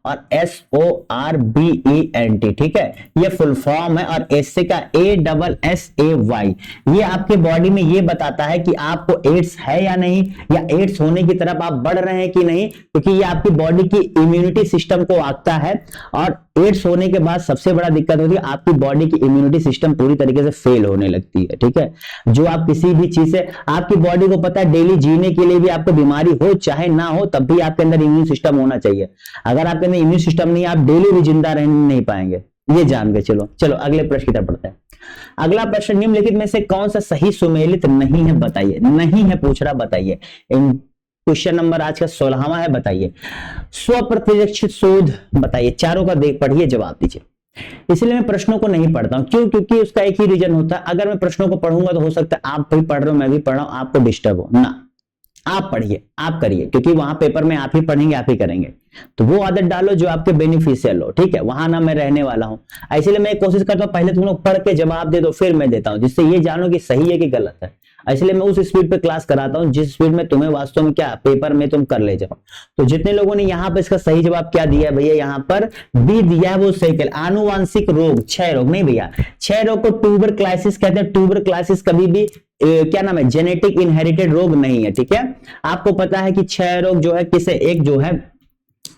और SORBENT, ठीक है, ये फुल फॉर्म है। और एस का ASSAY, ये आपके बॉडी में ये बताता है कि आपको एड्स है या नहीं, या एड्स होने की तरफ आप बढ़ रहे हैं कि नहीं, क्योंकि ये आपकी बॉडी की इम्यूनिटी सिस्टम को आंकता है। और एड्स होने के बाद सबसे बड़ा दिक्कत होती है आपकी बॉडी की इम्यूनिटी सिस्टम पूरी तरीके से फेल होने लगती है, ठीक है। जो आप किसी भी चीज से, आपकी बॉडी को पता है डेली जीने के लिए भी आपको बीमारी हो चाहे ना हो तब भी आपके अंदर इम्यून सिस्टम होना चाहिए। अगर आपके अंदर इम्यून सिस्टम नहीं, आप डेली भी जिंदा रह नहीं पाएंगे, ये जान के चलो। चलो अगले प्रश्न की तरफ बढ़ते हैं। अगला प्रश्न, निम्नलिखित में से कौन सा सही सुमेलित नहीं है बताइए। नहीं है पूछ रहा, बताइए। क्वेश्चन नंबर आज का 16वां है, बताइए। स्वप्रतिरक्षित शोध बताइए, चारों का देख पढ़िए, जवाब दीजिए। इसलिए मैं प्रश्नों को नहीं पढ़ता हूं, क्यों? क्योंकि उसका एक ही रीजन होता है, अगर मैं प्रश्नों को पढ़ूंगा तो हो सकता है आप भी पढ़ रहे हो, मैं भी पढ़ रहा हूं, आपको डिस्टर्ब हो ना। आप पढ़िए, आप करिए, क्योंकि वहां पेपर में आप ही पढ़ेंगे, आप ही करेंगे, तो वो आदत डालो जो आपके बेनिफिशियल हो, ठीक है। वहां ना मैं रहने वाला हूं, इसलिए मैं कोशिश करता हूं पहले तुम लोग पढ़ के जवाब दे दो, फिर मैं देता हूं, जिससे ये जानो कि सही है कि गलत है। इसलिए मैं उस स्पीड पे क्लास कराता हूं जिस स्पीड में तुम्हें वास्तव में क्या पेपर में तुम कर ले जाओ। तो जितने लोगों ने यहाँ पर इसका सही जवाब क्या दिया है भैया, यहाँ पर बी दिया है, वो सही कर। आनुवांशिक रोग, क्षय रोग नहीं भैया, क्षय रोग को ट्यूबरक्लाइसिस कहते हैं। ट्यूबरक्लाइसिस कभी भी क्या नाम है, जेनेटिक इनहेरिटेड रोग नहीं है, ठीक है। आपको पता है कि क्षय रोग जो है किसे एक जो है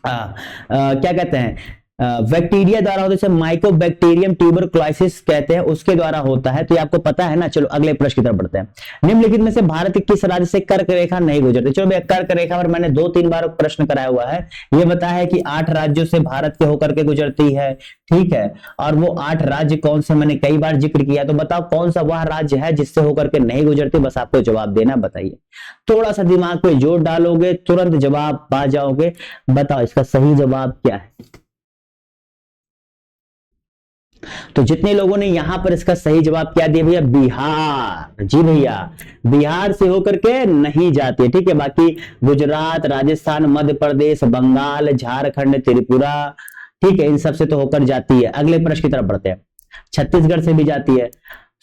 क्या कहते हैं, बैक्टीरिया द्वारा होता है, माइकोबैक्टीरियम ट्यूबरक्लोसिस कहते हैं, उसके द्वारा होता है, तो ये आपको पता है ना। चलो अगले प्रश्न की तरफ बढ़ते हैं। निम्नलिखित में से भारत के किस राज्य से कर्क रेखा नहीं गुजरती। चलो भैया, कर्क रेखा पर मैंने 2-3 बार प्रश्न कराया हुआ है, ये बताया है कि 8 राज्यों से भारत के होकर के गुजरती है, ठीक है। और वो 8 राज्य कौन से, मैंने कई बार जिक्र किया, तो बताओ कौन सा वह राज्य है जिससे होकर के नहीं गुजरती, बस आपको जवाब देना, बताइए। थोड़ा सा दिमाग पे जोर डालोगे तुरंत जवाब पा जाओगे। बताओ इसका सही जवाब क्या है। तो जितने लोगों ने यहां पर इसका सही जवाब क्या दिया भैया, बिहार। जी भैया, बिहार से होकर के नहीं जाती है, ठीक है। बाकी गुजरात, राजस्थान, मध्य प्रदेश, बंगाल, झारखंड, त्रिपुरा, ठीक है, इन सब से तो होकर जाती है। अगले प्रश्न की तरफ बढ़ते हैं। छत्तीसगढ़ से भी जाती है।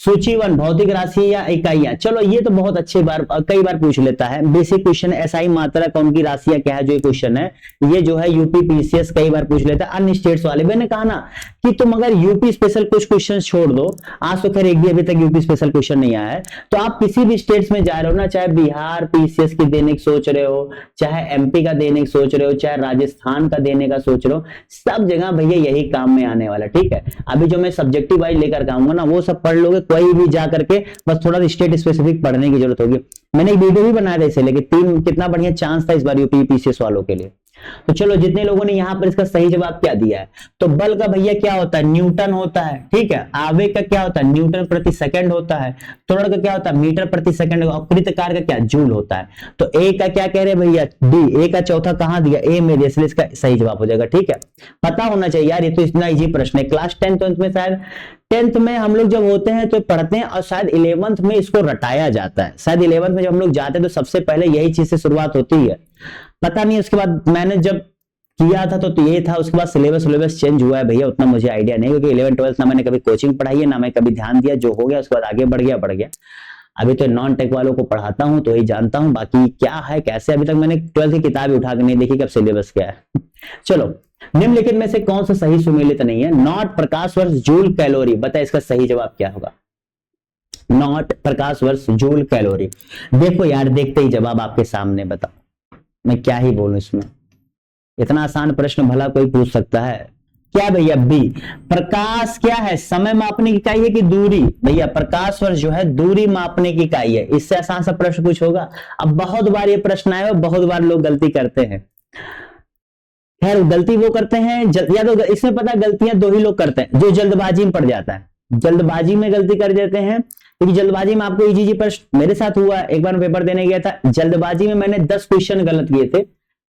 सूची 1, भौतिक राशि या इकाइयां। चलो ये तो बहुत अच्छे बार कई बार पूछ लेता है, बेसिक क्वेश्चन। एसआई मात्रा कौन की राशियां क्या है, जो ये क्वेश्चन है, ये जो है यूपी पीसीएस कई बार पूछ लेता है। अन्य स्टेट्स वाले, मैंने कहा ना कि तुम अगर यूपी स्पेशल कुछ क्वेश्चन छोड़ दो, आज तो खैर एक भी अभी तक यूपी स्पेशल क्वेश्चन नहीं आया है, तो आप किसी भी स्टेट्स में जा रहे हो ना, चाहे बिहार पीसीएस की देने की सोच रहे हो, चाहे एमपी का देने की सोच रहे हो, चाहे राजस्थान का देने का सोच रहे हो, सब जगह भैया यही काम में आने वाला, ठीक है। अभी जो मैं सब्जेक्टिव वाइज लेकर आऊंगा ना, वो सब पढ़ लोगे, कोई भी जा करके, बस थोड़ा स्टेट स्पेसिफिक पढ़ने की जरूरत होगी। मैंने एक वीडियो भी बनाया था इसे लेके, 3 कितना बढ़िया चांस था इस बार यूपी पीसीएस वालों के लिए। तो चलो जितने लोगों ने यहां पर इसका सही जवाब क्या दिया है, तो बल का भैया क्या होता है, न्यूटन होता है, ठीक है। आवेग का क्या होता है, न्यूटन प्रति सेकंड होता है। त्वरण का क्या होता है, मीटर प्रति सेकंड। और कृतकार का क्या, जूल होता है। तो ए का क्या कह रहे भैया, डी। ए का चौथा कहां दिया, ए में दिया, इसलिए इसका सही जवाब हो जाएगा, ठीक है। पता होना चाहिए यार, ये तो इतना इजी प्रश्न है। क्लास 10th में शायद 10th में हम लोग जब होते हैं तो पढ़ते हैं, और शायद 11th में इसको रटाया जाता है। शायद 11th में जब हम लोग जाते हैं तो सबसे पहले यही चीज से शुरुआत होती है, पता नहीं। उसके बाद मैंने जब किया था तो ये था, उसके बाद सिलेबस चेंज हुआ है भैया, उतना मुझे आइडिया नहीं, क्योंकि 11th-12th ना मैंने कभी कोचिंग पढ़ाई है, ना मैं कभी ध्यान दिया, जो हो गया उसके बाद आगे बढ़ गया। अभी तो नॉन टेक वालों को पढ़ाता हूं तो ही जानता हूं, बाकी क्या है कैसे अभी तक मैंने 12th की किताब उठा के नहीं देखी कब सिलेबस क्या है। चलो, निम्नलिखित में से कौन सा सही सुमेलित नहीं है। नॉट प्रकाश वर्ष जूल कैलोरी, बताए इसका सही जवाब क्या होगा। नॉट प्रकाश वर्ष जूल कैलोरी। देखो यार, देखते ही जवाब आपके सामने, बताओ मैं क्या ही बोलूं इसमें। इतना आसान प्रश्न भला कोई पूछ सकता है क्या भैया। बी, प्रकाश क्या है, समय मापने की इकाई है कि दूरी। भैया प्रकाश वर्ष जो है दूरी मापने की इकाई है, इससे आसान सा प्रश्न कुछ होगा। अब बहुत बार ये प्रश्न आए और बहुत बार लोग गलती करते हैं। खैर गलती वो करते हैं या तो इसमें पता, गलतियां 2 ही लोग करते हैं, जो जल्दबाजी में पड़ जाता है, जल्दबाजी में गलती कर देते हैं। क्योंकि जल्दबाजी में आपको इजी प्रश्न, मेरे साथ हुआ एक बार पेपर देने गया था, जल्दबाजी में मैंने 10 क्वेश्चन गलत किए थे,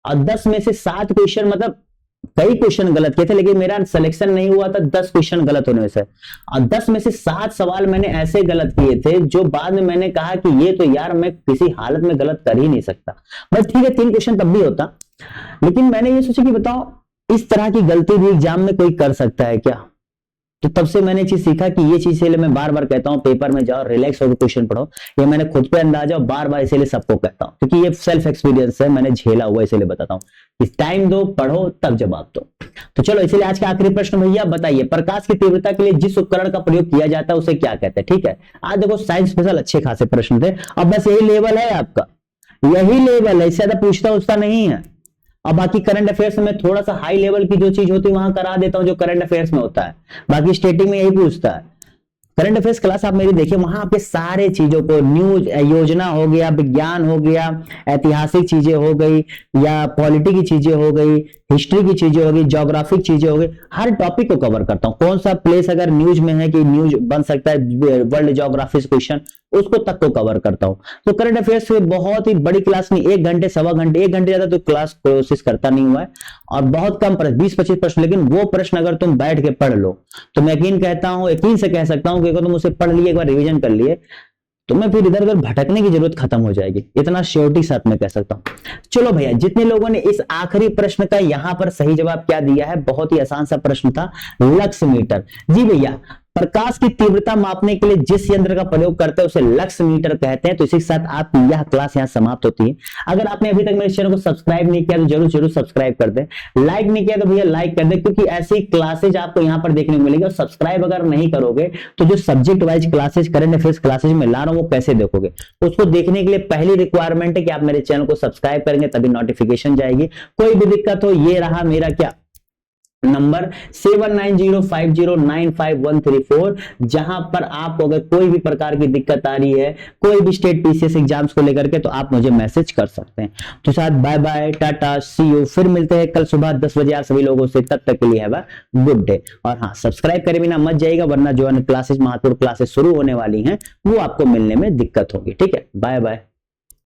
और 10 में से 7 क्वेश्चन, मतलब कई क्वेश्चन गलत किए थे, लेकिन मेरा सिलेक्शन नहीं हुआ था 10 क्वेश्चन गलत होने से। और 10 में से 7 सवाल मैंने ऐसे गलत किए थे जो बाद में मैंने कहा कि ये तो यार मैं किसी हालत में गलत कर ही नहीं सकता। बस ठीक है, 3 क्वेश्चन तब भी होता, लेकिन मैंने ये सोचा कि बताओ इस तरह की गलती भी एग्जाम में कोई कर सकता है क्या। तो तब से मैंने चीज सीखा कि ये चीज, इसलिए मैं बार बार कहता हूं पेपर में जाओ रिलैक्स होकर क्वेश्चन पढ़ो। ये मैंने खुद पे अंदाजा बार बार इसीलिए सबको कहता हूं, क्योंकि ये सेल्फ एक्सपीरियंस है, मैंने झेला हुआ, इसलिए बताता हूं। इस टाइम दो, पढ़ो, तब जवाब दो। तो चलो, इसलिए आज का आखिरी प्रश्न भैया, बताइए प्रकाश की तीव्रता के लिए जिस उपकरण का प्रयोग किया जाता है उसे क्या कहते हैं। ठीक है, आज देखो साइंस स्पेशल अच्छे खासे प्रश्न थे, अब बस यही लेवल है आपका, यही लेवल है, इससे ज्यादा पूछता नहीं है। और बाकी करंट अफेयर्स में थोड़ा सा हाई लेवल की जो चीज होती है वहां करा देता हूं, जो करंट अफेयर्स में होता है। बाकी स्टेटिंग में यही पूछता है। करंट अफेयर्स क्लास आप मेरी देखिए, वहां आपके सारे चीजों को, न्यूज, योजना हो गया, विज्ञान हो गया, ऐतिहासिक चीजें हो गई, या पॉलिटी की चीजें हो गई, हिस्ट्री की चीजें हो गई, ज्योग्राफिक चीजें हो गई, हर टॉपिक को कवर करता हूं। कौन सा प्लेस अगर न्यूज में है कि न्यूज बन सकता है वर्ल्ड ज्योग्राफी क्वेश्चन, उसको तक को कवर करता हूं। तो करंट अफेयर्स बहुत ही बड़ी क्लास नहीं, 1 घंटे, सवा घंटे, 1 घंटे ज्यादा तो क्लास कोशिश करता नहीं हुआ है। और बहुत कम प्रश्न, 20-25 प्रश्न, लेकिन वो प्रश्न अगर तुम बैठ के पढ़ लो तो मैं यकीन कहता हूं, यकीन से कह सकता हूं कि अगर तुम उसे पढ़ लिए, एक बार रिवीजन कर लिए, तो मैं फिर इधर उधर भटकने की जरूरत खत्म हो जाएगी। इतना श्योरिटी साथ में कह सकता हूं। चलो भैया, जितने लोगों ने इस आखिरी प्रश्न का यहां पर सही जवाब क्या दिया है, बहुत ही आसान सा प्रश्न था, लक्स मीटर। जी भैया, प्रकाश की तीव्रता मापने के लिए जिस यंत्र का प्रयोग करते हैं उसे लक्स मीटर कहते हैं। तो इसी के साथ आपकी यह क्लास यहां समाप्त होती है। अगर आपने अभी तक मेरे चैनल को सब्सक्राइब नहीं किया तो जरूर जरूर सब्सक्राइब कर दें। लाइक नहीं किया तो भैया लाइक कर दें, क्योंकि ऐसी क्लासेज आपको यहां पर देखने को मिलेगी। और सब्सक्राइब अगर नहीं करोगे तो जो subject wise classes, current affairs classes में ला रहा हूं, वो कैसे देखोगे? उसको देखने के लिए पहली रिक्वायरमेंट है कि आप मेरे चैनल को सब्सक्राइब करेंगे, तभी नोटिफिकेशन जाएगी। कोई भी दिक्कत हो, ये रहा मेरा क्या नंबर 7905095134, जहां पर आप अगर कोई भी प्रकार की दिक्कत आ रही है, कोई भी स्टेट पीसीएस एग्जाम्स को लेकर के, तो आप मुझे मैसेज कर सकते हैं। तो साथ bye bye, tata, see you. फिर मिलते हैं कल सुबह 10 बजे आप सभी लोगों से। तब तक के लिए हैव अ गुड डे। और हाँ, सब्सक्राइब करे बिना मत जाइएगा, वरना जो क्लासेस, महत्वपूर्ण क्लासेस शुरू होने वाली हैं वो आपको मिलने में दिक्कत होगी। ठीक है, बाय बाय।